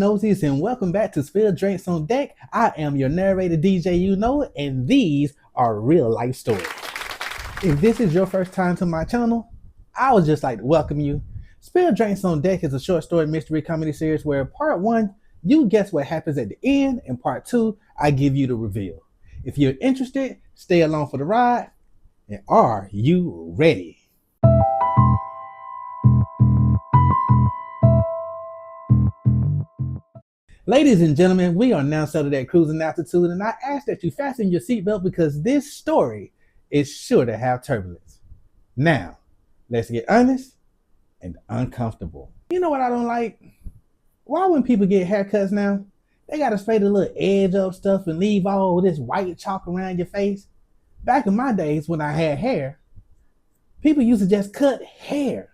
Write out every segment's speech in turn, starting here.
nosies, and welcome back to Spill Drinks on Deck. I am your narrator, DJ U-KNO, and these are real life stories. If this is your first time to my channel, I would just like to welcome you. Spill Drinks on Deck is a short story mystery comedy series where part 1, you guess what happens at the end, and part 2, I give you the reveal. If you're interested, stay along for the ride, and are you ready? Ladies and gentlemen, we are now settled at cruising altitude, and I ask that you fasten your seatbelt because this story is sure to have turbulence. Now, let's get honest and uncomfortable. You know what I don't like? Why when people get haircuts now, they gotta spray the little edge of stuff and leave all this white chalk around your face? Back in my days when I had hair, people used to just cut hair.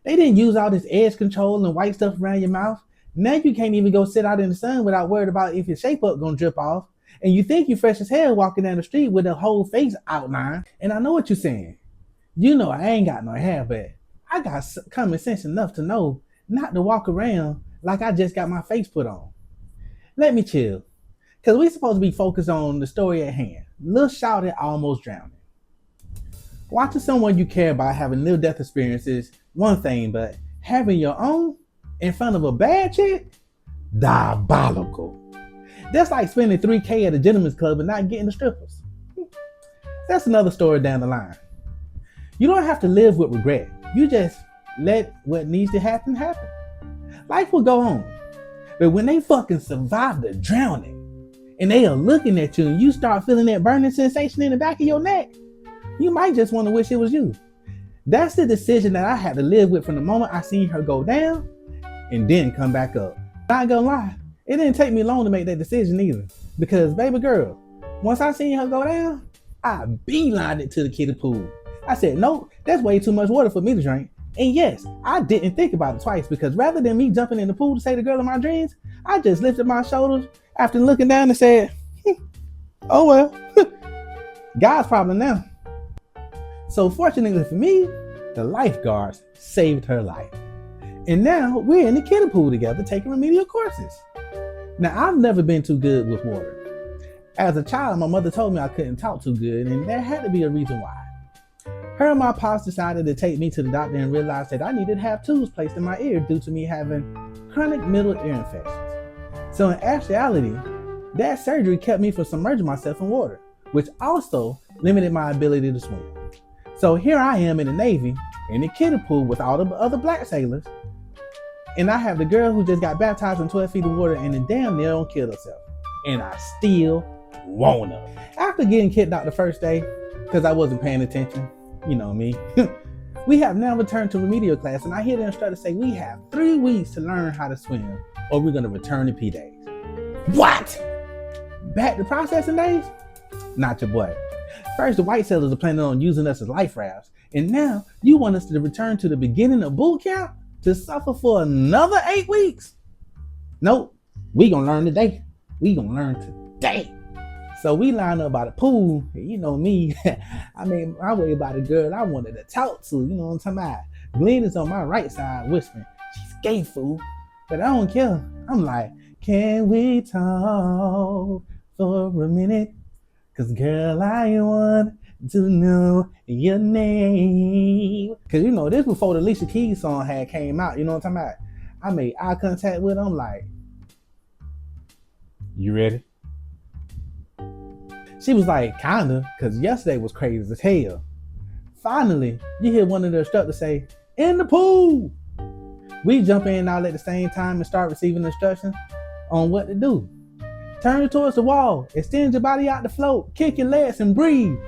They didn't use all this edge control and white stuff around your mouth. Now you can't even go sit out in the sun without worried about if your shape up gonna drip off. And you think you fresh as hell walking down the street with a whole face outline. And I know what you're saying. You know I ain't got no hair, but I got common sense enough to know not to walk around like I just got my face put on. Let me chill, because we supposed to be focused on the story at hand. Lil Shouty almost drowning. Watching someone you care about having near-death experience is one thing, but having your own in front of a bad chick? Diabolical. That's like spending $3,000 at a gentleman's club and not getting the strippers. That's another story down the line. You don't have to live with regret. You just let what needs to happen, happen. Life will go on. But when they fucking survive the drowning and they are looking at you and you start feeling that burning sensation in the back of your neck, you might just want to wish it was you. That's the decision that I had to live with from the moment I seen her go down and then come back up. Not gonna lie, it didn't take me long to make that decision either. Because baby girl, once I seen her go down, I beelined it to the kiddie pool. I said, nope, that's way too much water for me to drink. And yes, I didn't think about it twice, because rather than me jumping in the pool to save the girl of my dreams, I just lifted my shoulders after looking down and said, oh well, God's problem now. So fortunately for me, the lifeguards saved her life. And now we're in the kiddie pool together taking remedial courses. Now, I've never been too good with water. As a child, my mother told me I couldn't talk too good, and there had to be a reason why. Her and my pops decided to take me to the doctor and realized that I needed to have tubes placed in my ear due to me having chronic middle ear infections. So in actuality, that surgery kept me from submerging myself in water, which also limited my ability to swim. So here I am in the Navy, in the kiddie pool with all the other black sailors, and I have the girl who just got baptized in 12 feet of water and then damn near don't kill herself. And I still want her. After getting kicked out the first day, because I wasn't paying attention, you know me, we have now returned to remedial class, and I hear the instructor say we have 3 weeks to learn how to swim, or we're gonna return to P days. What? Back to processing days? Not your boy. First, the white sailors are planning on using us as life rafts, and now you want us to return to the beginning of boot camp to suffer for another 8 weeks? Nope, we gonna learn today. We gonna learn today. So we line up by the pool, and you know me, I mean, I worry about a girl I wanted to talk to, you know what I'm talking about? Glenn is on my right side whispering, she's gay, fool. But I don't care. I'm like, can we talk for a minute? Cause girl, I want to know your name. Cause you know, this before the Alicia Keys song had came out, you know what I'm talking about? I made eye contact with her, I'm like, you ready? She was like, kinda, cause yesterday was crazy as hell. Finally, you hear one of the instructors say, in the pool. We jump in all at the same time and start receiving instructions on what to do. Turn towards the wall, extend your body out the float, kick your legs and breathe.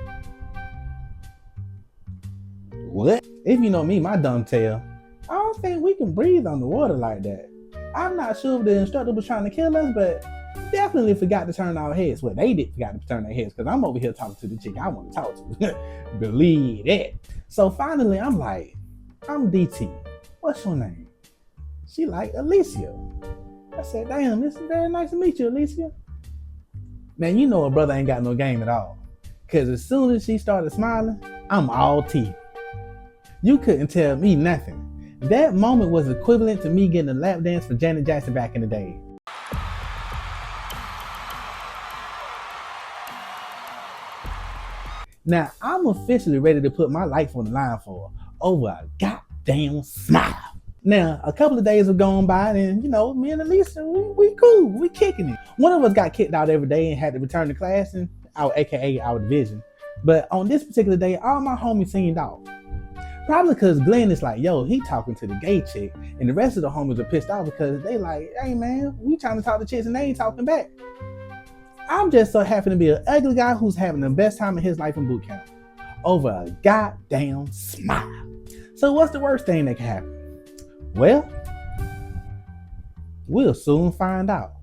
What? If you know me, my dumb tail, I don't think we can breathe underwater like that. I'm not sure if the instructor was trying to kill us, but definitely forgot to turn our heads. Well, they did forgot to turn their heads, because I'm over here talking to the chick I want to talk to. Believe that. So finally, I'm like, I'm DT. What's your name? She like, Alicia. I said, damn, it's very nice to meet you, Alicia. Man, you know a brother ain't got no game at all. Because as soon as she started smiling, I'm all teeth. You couldn't tell me nothing. That moment was equivalent to me getting a lap dance for Janet Jackson back in the day. Now, I'm officially ready to put my life on the line for over a goddamn smile. Now, a couple of days have gone by, and me and Elisa, we cool, we kicking it. One of us got kicked out every day and had to return to class, and aka our division. But on this particular day, all my homies seemed off. Probably because Glenn is like, yo, he talking to the gay chick, and the rest of the homies are pissed off because they like, hey man, we trying to talk to chicks and they ain't talking back. I'm just so happy to be an ugly guy who's having the best time of his life in boot camp over a goddamn smile. So what's the worst thing that can happen? Well, we'll soon find out.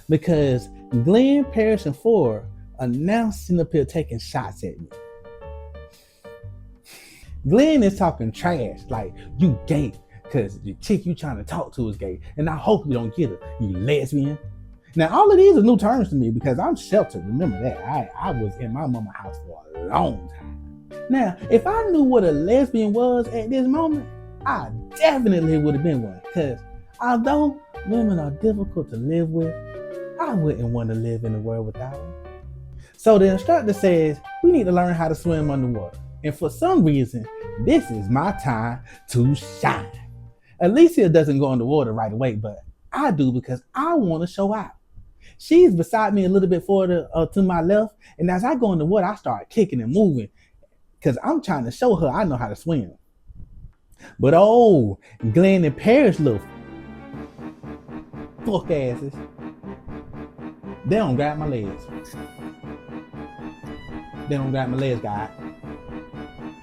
Because Glenn, Parrish, and Ford are now sitting up here taking shots at me. Glenn is talking trash, like, you gay, because the chick you trying to talk to is gay, and I hope you don't get her, you lesbian. Now, all of these are new terms to me because I'm sheltered. Remember that. I was in my mama's house for a long time. Now, if I knew what a lesbian was at this moment, I definitely would have been one. Because although women are difficult to live with, I wouldn't want to live in the world without them. So the instructor says we need to learn how to swim underwater. And for some reason, this is my time to shine. Alicia doesn't go underwater right away, but I do because I want to show out. She's beside me a little bit further to my left, and as I go in the water, I start kicking and moving because I'm trying to show her I know how to swim. But Glenn and Parrish little fuck asses, they don't grab my legs. They don't grab my legs, guys.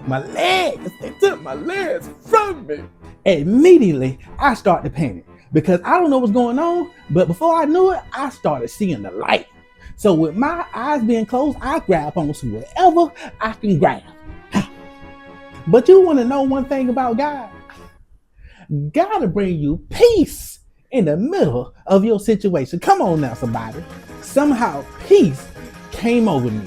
My legs! They took my legs from me. Immediately, I start to panic because I don't know what's going on, but before I knew it, I started seeing the light. So with my eyes being closed, I grab onto whatever I can grab. But you want to know one thing about God? God will bring you peace in the middle of your situation. Come on now, somebody. Somehow peace came over me.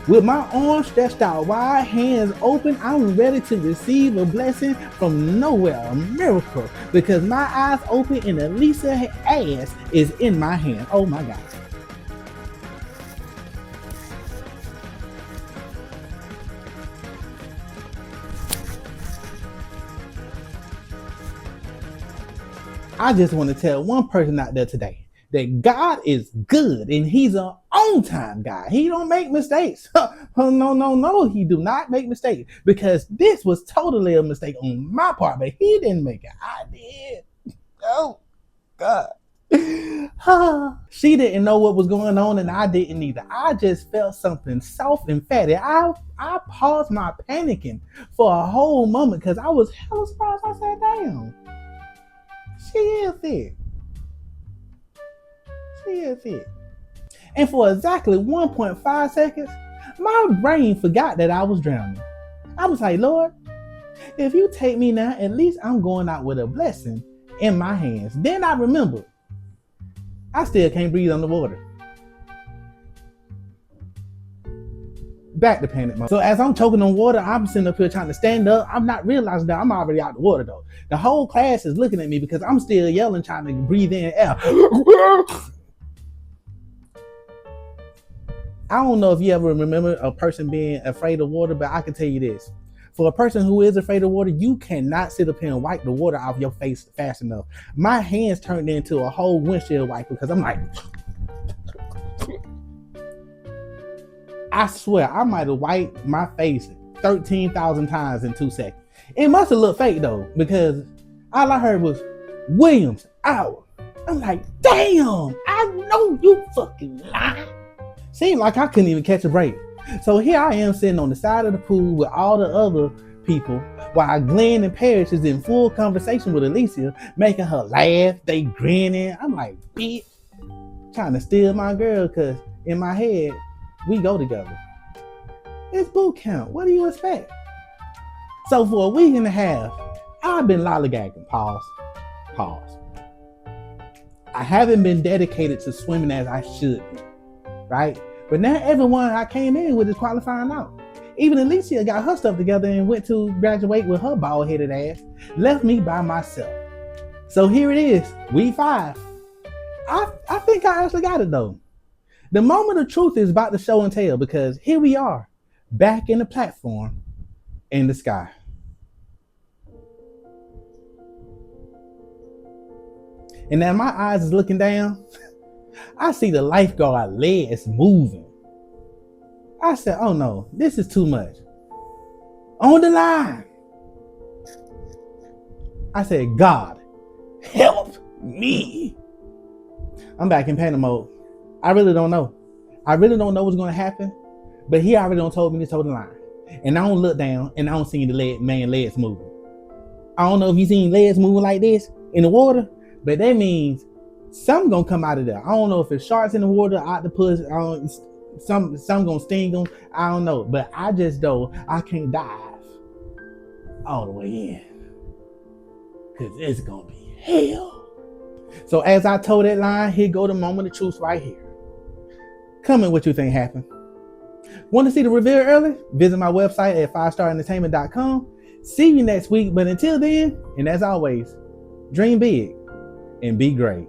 With my arms stretched out wide, hands open, I'm ready to receive a blessing from nowhere, a miracle, because my eyes open and Elisa's ass is in my hand. Oh my God. I just want to tell one person out there today that God is good and he's an on-time God. He don't make mistakes. Oh, no, he do not make mistakes, because this was totally a mistake on my part, but he didn't make it. I did. Oh, God. She didn't know what was going on and I didn't either. I just felt something soft and fatty. I paused my panicking for a whole moment because I was hella surprised. I said, damn. She is it. She is it. And for exactly 1.5 seconds, my brain forgot that I was drowning. I was like, Lord, if you take me now, at least I'm going out with a blessing in my hands. Then I remembered, I still can't breathe underwater. Back to panic mode. So as I'm choking on water, I'm sitting up here trying to stand up. I'm not realizing that I'm already out the water though. The whole class is looking at me because I'm still yelling, trying to breathe in air. I don't know if you ever remember a person being afraid of water, but I can tell you this. For a person who is afraid of water, you cannot sit up here and wipe the water off your face fast enough. My hands turned into a whole windshield wiper because I'm like, I swear, I might have wiped my face 13,000 times in 2 seconds. It must have looked fake though, because all I heard was, Williams, out. I'm like, damn, I know you fucking lying. Seemed like I couldn't even catch a break. So here I am sitting on the side of the pool with all the other people, while Glenn and Parrish is in full conversation with Alicia, making her laugh, they grinning. I'm like, bitch, trying to steal my girl, because in my head, we go together. It's boot camp. What do you expect? So for a week and a half, I've been lollygagging. Pause. I haven't been dedicated to swimming as I should be, right? But now everyone I came in with is qualifying out. Even Alicia got her stuff together and went to graduate with her bald-headed ass, left me by myself. So here it is, week 5. I think I actually got it though. The moment of truth is about to show and tell, because here we are, back in the platform in the sky. And now my eyes is looking down. I see the lifeguard legs moving. I said, oh no, this is too much. On the line. I said, God, help me. I'm back in panic mode. I really don't know. I really don't know what's going to happen. But he already done told me to hold the line. And I don't look down and I don't see the man legs moving. I don't know if you seen legs moving like this in the water, but that means something gonna come out of there. I don't know if it's sharks in the water, octopus, some gonna sting them. I don't know. But I just know I can't dive all the way in. Cause it's gonna be hell. So as I told that line, here go the moment of truth right here. Comment what you think happened. Want to see the reveal early? Visit my website at 5starentertainment.com. See you next week. But until then, and as always, dream big and be great.